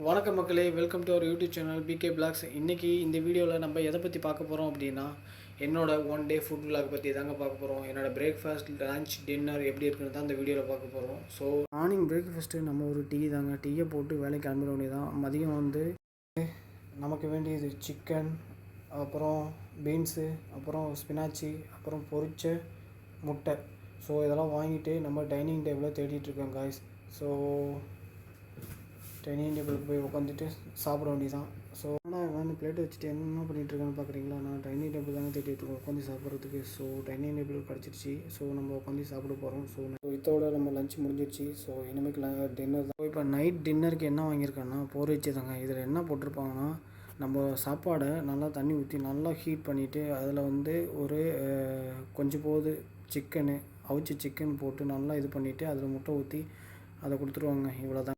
வணக்கம் மக்களே, welcome to our YouTube channel PK blogs. இன்றைக்கி இந்த வீடியோவில் நம்ம எதை பற்றி பார்க்க போகிறோம் அப்படின்னா, என்னோடய ஒன் டே ஃபுட் விளாக் பற்றி தாங்க பார்க்க போகிறோம். என்னோடய பிரேக்ஃபாஸ்ட், லன்ச், டின்னர் எப்படி இருக்குன்னு தான் இந்த வீடியோவில் பார்க்க போகிறோம். ஸோ மார்னிங் பிரேக்ஃபாஸ்ட்டு நம்ம ஒரு டீ தாங்க. டீயை போட்டு வேலைக்கு கிளம்பிட வேண்டியதான். மதியம் வந்து நமக்கு வேண்டியது சிக்கன், அப்புறம் பீன்ஸு, அப்புறம் ஸ்பினாச்சி, அப்புறம் பொரிச்ச முட்டை. ஸோ இதெல்லாம் வாங்கிட்டு நம்ம டைனிங் டேபிளில் தேடிட்டுருக்கோம் காய்ஸ். ஸோ டைனிங் டேபிளுக்கு போய் உட்காந்துட்டு சாப்பிட வேண்டியதான். ஸோ ஆனால் வந்து பிளேட் வச்சுட்டு என்ன பண்ணிகிட்ருக்கான்னு பார்க்குறீங்களா? நான் டைனிங் டேபிள் தாங்க தேடிட்டு உட்காந்து சாப்பிட்றதுக்கு. ஸோ டைனிங் டேபிள் கிடச்சிருச்சு. ஸோ நம்ம உட்காந்து சாப்பிட போகிறோம். ஸோ இதோட நம்ம லஞ்ச் முடிஞ்சிருச்சு. ஸோ இனிமேல் டின்னர் தான். இப்போ நைட் டின்னருக்கு என்ன வாங்கியிருக்கேன்னா போரிச்சு தாங்க. இதில் என்ன போட்டிருப்பாங்கன்னா, நம்ம சாப்பாடை நல்லா தண்ணி ஊற்றி நல்லா ஹீட் பண்ணிவிட்டு அதில் வந்து ஒரு கொஞ்சம் போது சிக்கனு அவிச்ச சிக்கன் போட்டு நல்லா இது பண்ணிவிட்டு அதில் முட்டை ஊற்றி அதை கொடுத்துருவாங்க. இவ்வளோ தான்.